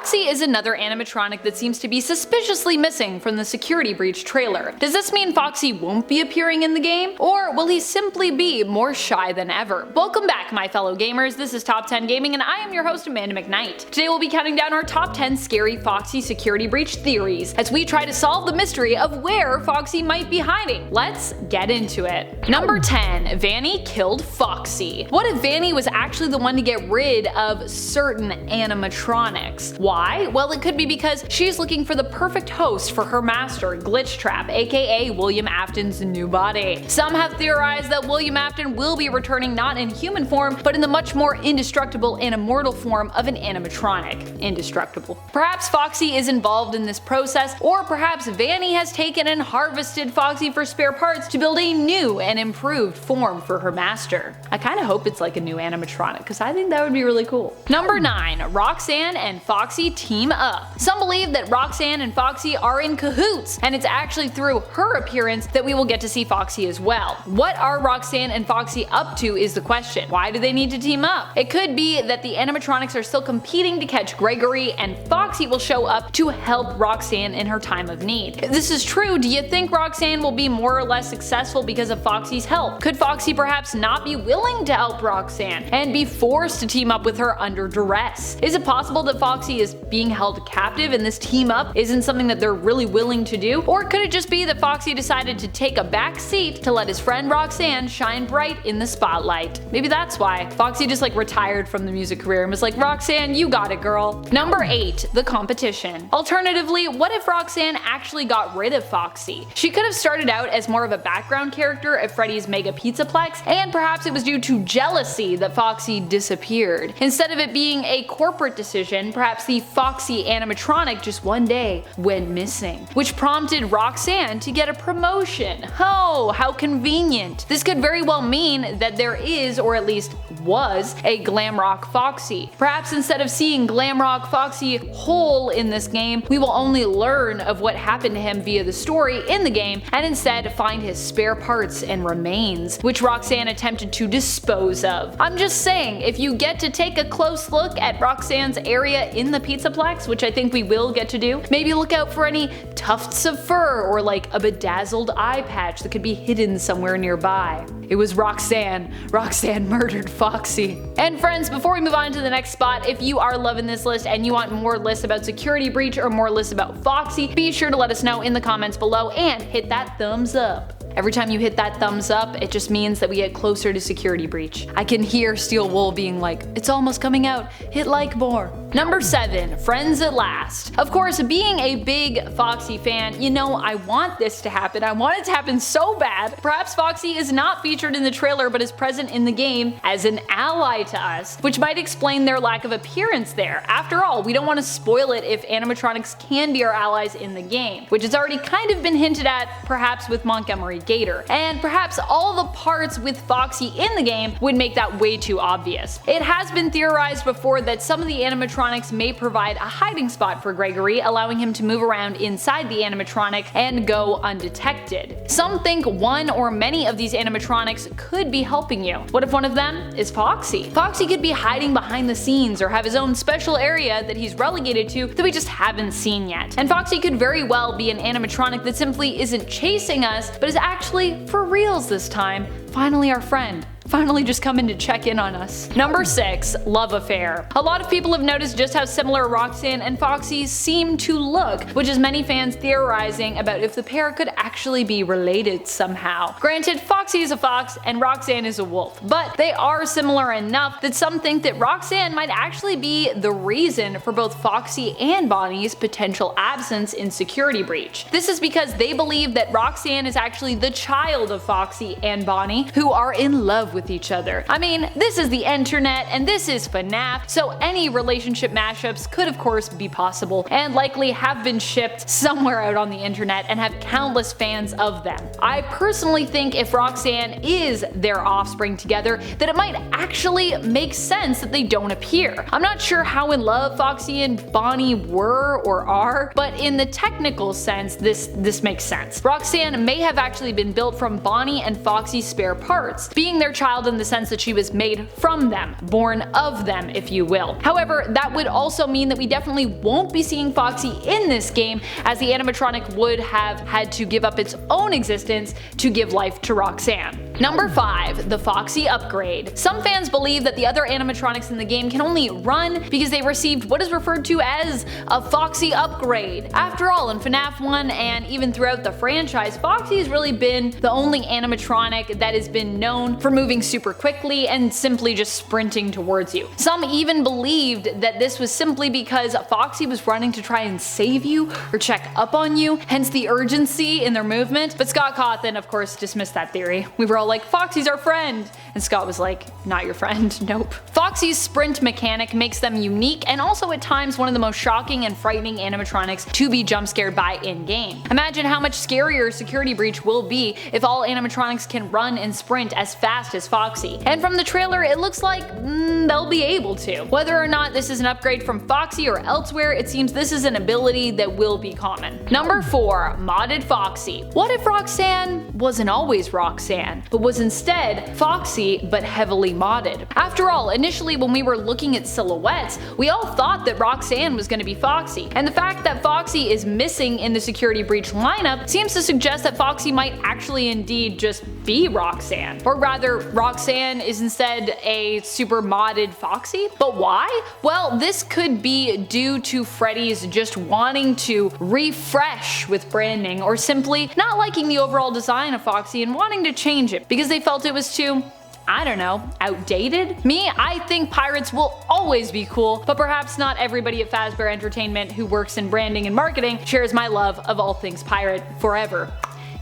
Foxy is another animatronic that seems to be suspiciously missing from the Security Breach trailer. Does this mean Foxy won't be appearing in the game? Or will he simply be more shy than ever? Welcome back, my fellow gamers. This is Top 10 Gaming and I am your host, Amanda McKnight. Today we'll be counting down our top 10 scary Foxy Security Breach theories as we try to solve the mystery of where Foxy might be hiding. Let's get into it. Number 10. Vanny killed Foxy. What if Vanny was actually the one to get rid of certain animatronics? Why? Well, it could be because she's looking for the perfect host for her master, Glitchtrap, aka William Afton's new body. Some have theorized that William Afton will be returning not in human form, but in the much more indestructible and immortal form of an animatronic. Indestructible. Perhaps Foxy is involved in this process, or perhaps Vanny has taken and harvested Foxy for spare parts to build a new and improved form for her master. I kinda hope it's like a new animatronic, because I think that would be really cool. Number 9. Roxanne and Foxy team up. Some believe that Roxanne and Foxy are in cahoots, and it's actually through her appearance that we will get to see Foxy as well. What are Roxanne and Foxy up to is the question. Why do they need to team up? It could be that the animatronics are still competing to catch Gregory, and Foxy will show up to help Roxanne in her time of need. If this is true, do you think Roxanne will be more or less successful because of Foxy's help? Could Foxy perhaps not be willing to help Roxanne and be forced to team up with her under duress? Is it possible that Foxy is being held captive and this team up isn't something that they're really willing to do? Or could it just be that Foxy decided to take a back seat to let his friend Roxanne shine bright in the spotlight? Maybe that's why Foxy just retired from the music career and was like, Roxanne, you got it, girl. Number 8. The competition. Alternatively, what if Roxanne actually got rid of Foxy? She could have started out as more of a background character at Freddy's Mega Pizzaplex, and perhaps it was due to jealousy that Foxy disappeared. Instead of it being a corporate decision, perhaps the Foxy animatronic just one day went missing, which prompted Roxanne to get a promotion. Oh, how convenient. This could very well mean that there is, or at least was, a glamrock Foxy. Perhaps instead of seeing glamrock Foxy whole in this game, we will only learn of what happened to him via the story in the game, and instead find his spare parts and remains, which Roxanne attempted to dispose of. I'm just saying, if you get to take a close look at Roxanne's area in the Pizzaplex, which I think we will get to do, maybe look out for any tufts of fur or a bedazzled eye patch that could be hidden somewhere nearby. It was Roxanne. Roxanne murdered Foxy. And friends, before we move on to the next spot, if you are loving this list and you want more lists about Security Breach or more lists about Foxy, be sure to let us know in the comments below and hit that thumbs up. Every time you hit that thumbs up, it just means that we get closer to Security Breach. I can hear Steel Wool being like, it's almost coming out, hit like more. Number 7. Friends at last. Of course, being a big Foxy fan, you know I want this to happen. I want it to happen so bad. Perhaps Foxy is not featured in the trailer but is present in the game as an ally to us, which might explain their lack of appearance there. After all, we don't want to spoil it if animatronics can be our allies in the game, which has already kind of been hinted at, perhaps with Montgomery Gator. And perhaps all the parts with Foxy in the game would make that way too obvious. It has been theorized before that some of the animatronics may provide a hiding spot for Gregory, allowing him to move around inside the animatronic and go undetected. Some think one or many of these animatronics could be helping you. What if one of them is Foxy? Foxy could be hiding behind the scenes or have his own special area that he's relegated to that we just haven't seen yet. And Foxy could very well be an animatronic that simply isn't chasing us, but is actually for reals this time, finally our friend. Finally just coming to check in on us. Number 6. Love affair. A lot of people have noticed just how similar Roxanne and Foxy seem to look, which has many fans theorizing about if the pair could actually be related somehow. Granted, Foxy is a fox and Roxanne is a wolf, but they are similar enough that some think that Roxanne might actually be the reason for both Foxy and Bonnie's potential absence in Security Breach. This is because they believe that Roxanne is actually the child of Foxy and Bonnie, who are in love with each other. I mean, this is the internet and this is FNAF, so any relationship mashups could of course be possible and likely have been shipped somewhere out on the internet and have countless fans of them. I personally think if Roxanne is their offspring together, that it might actually make sense that they don't appear. I'm not sure how in love Foxy and Bonnie were or are, but in the technical sense, this makes sense. Roxanne may have actually been built from Bonnie and Foxy's spare parts. Being their child child in the sense that she was made from them, born of them, if you will. However, that would also mean that we definitely won't be seeing Foxy in this game, as the animatronic would have had to give up its own existence to give life to Roxanne. Number 5. The Foxy upgrade. Some fans believe that the other animatronics in the game can only run because they received what is referred to as a Foxy upgrade. After all, in FNAF 1 and even throughout the franchise, Foxy has really been the only animatronic that has been known for moving super quickly and simply just sprinting towards you. Some even believed that this was simply because Foxy was running to try and save you or check up on you, hence the urgency in their movement. But Scott Cawthon, of course, dismissed that theory. We were all like, Foxy's our friend! And Scott was like, not your friend, nope. Foxy's sprint mechanic makes them unique and also at times one of the most shocking and frightening animatronics to be jump scared by in-game. Imagine how much scarier Security Breach will be if all animatronics can run and sprint as fast as Foxy. And from the trailer, it looks like they'll be able to. Whether or not this is an upgrade from Foxy or elsewhere, it seems this is an ability that will be common. Number 4. Modded Foxy. What if Roxanne wasn't always Roxanne, but was instead Foxy but heavily modded? After all, initially when we were looking at silhouettes, we all thought that Roxanne was going to be Foxy, and the fact that Foxy is missing in the Security Breach lineup seems to suggest that Foxy might actually indeed just be Roxanne. Or rather, Roxanne is instead a super modded Foxy? But why? Well, this could be due to Freddy's just wanting to refresh with branding, or simply not liking the overall design of Foxy and wanting to change it because they felt it was too, I don't know, outdated? Me, I think pirates will always be cool, but perhaps not everybody at Fazbear Entertainment who works in branding and marketing shares my love of all things pirate forever.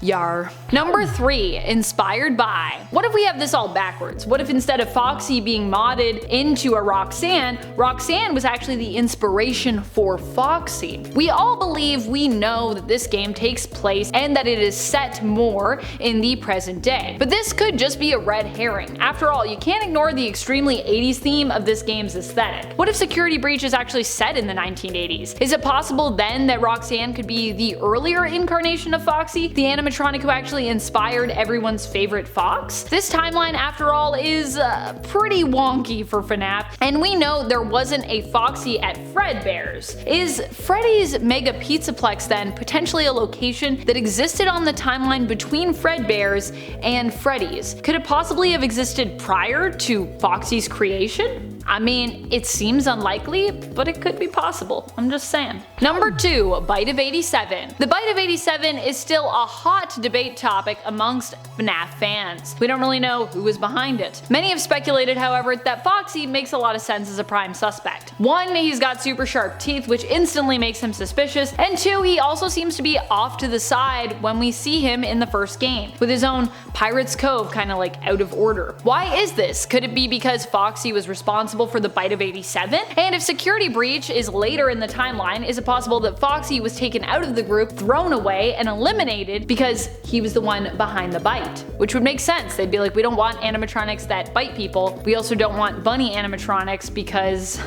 Yar. Number 3. Inspired by. What if we have this all backwards? What if instead of Foxy being modded into a Roxanne, Roxanne was actually the inspiration for Foxy? We all believe we know that this game takes place and that it is set more in the present day. But this could just be a red herring. After all, you can't ignore the extremely 80s theme of this game's aesthetic. What if Security Breach is actually set in the 1980s? Is it possible then that Roxanne could be the earlier incarnation of Foxy, the animatronic who actually inspired everyone's favorite fox? This timeline, after all, is pretty wonky for FNAF, and we know there wasn't a Foxy at Fredbear's. Is Freddy's Mega Pizzaplex then potentially a location that existed on the timeline between Fredbear's and Freddy's? Could it possibly have existed prior to Foxy's creation? I mean, it seems unlikely, but it could be possible. I'm just saying. Number 2. Bite of 87. The Bite of 87 is still a hot debate topic amongst FNAF fans. We don't really know who is behind it. Many have speculated, however, that Foxy makes a lot of sense as a prime suspect. 1. He's got super sharp teeth, which instantly makes him suspicious, and 2. He also seems to be off to the side when we see him in the first game, with his own Pirate's Cove kinda like out of order. Why is this? Could it be because Foxy was responsible for the Bite of 87? And if Security Breach is later in the timeline, is it possible that Foxy was taken out of the group, thrown away, and eliminated because he was the one behind the bite? Which would make sense. They'd be like, we don't want animatronics that bite people. We also don't want bunny animatronics because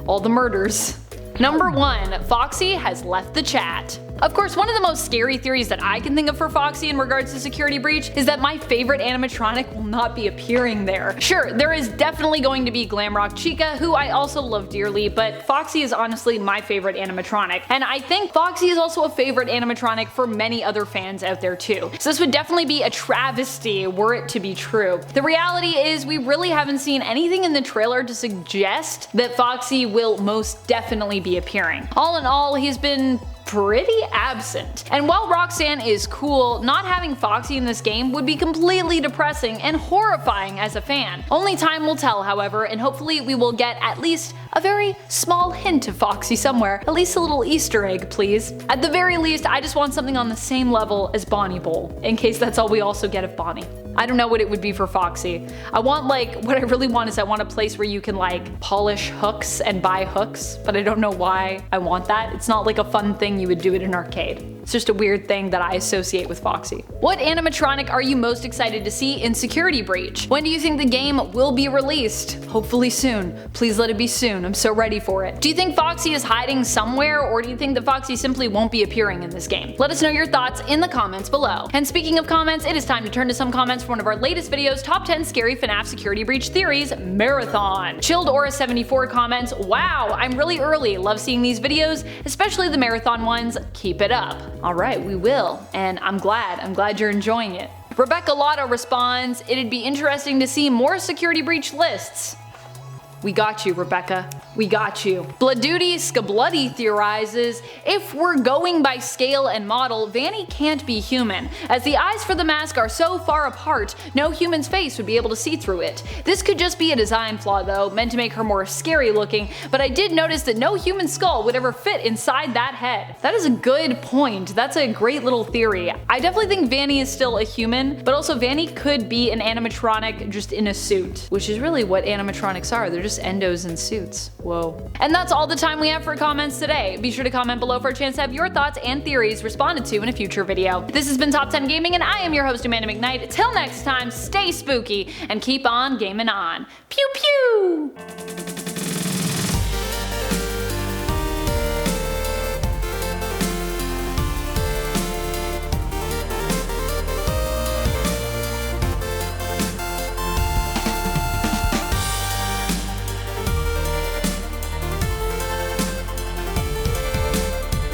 all the murders. Number 1. Foxy has left the chat. Of course, one of the most scary theories that I can think of for Foxy in regards to Security Breach is that my favorite animatronic will not be appearing there. Sure, there is definitely going to be Glamrock Chica, who I also love dearly, but Foxy is honestly my favorite animatronic, and I think Foxy is also a favorite animatronic for many other fans out there too. So this would definitely be a travesty were it to be true. The reality is we really haven't seen anything in the trailer to suggest that Foxy will most definitely be appearing. All in all, he's been pretty absent. And while Roxanne is cool, not having Foxy in this game would be completely depressing and horrifying as a fan. Only time will tell, however, and hopefully we will get at least a very small hint of Foxy somewhere. At least a little Easter egg, please. At the very least, I just want something on the same level as Bonnie Bowl, in case that's all we also get of Bonnie. I don't know what it would be for Foxy. I want what I really want is I want a place where you can polish hooks and buy hooks, but I don't know why I want that. It's not like a fun thing you would do at an arcade. It's just a weird thing that I associate with Foxy. What animatronic are you most excited to see in Security Breach? When do you think the game will be released? Hopefully soon. Please let it be soon. I'm so ready for it. Do you think Foxy is hiding somewhere, or do you think that Foxy simply won't be appearing in this game? Let us know your thoughts in the comments below. And speaking of comments, it is time to turn to some comments from one of our latest videos, Top 10 Scary FNAF Security Breach Theories Marathon. Chilled Aura 74 comments, wow, I'm really early. Love seeing these videos, especially the marathon ones. Keep it up. Alright, we will. And I'm glad you're enjoying it. Rebecca Lotta responds, it'd be interesting to see more security breach lists. We got you, Rebecca. We got you. Bloodduty Skabluddy theorizes, if we're going by scale and model, Vanny can't be human, as the eyes for the mask are so far apart, no human's face would be able to see through it. This could just be a design flaw though, meant to make her more scary looking, but I did notice that no human skull would ever fit inside that head. That is a good point. That's a great little theory. I definitely think Vanny is still a human, but also Vanny could be an animatronic just in a suit, which is really what animatronics are. They're just endos in suits. Whoa. And that's all the time we have for comments today. Be sure to comment below for a chance to have your thoughts and theories responded to in a future video. This has been Top 10 Gaming, and I am your host, Amanda McKnight. Till next time, stay spooky and keep on gaming on. Pew pew!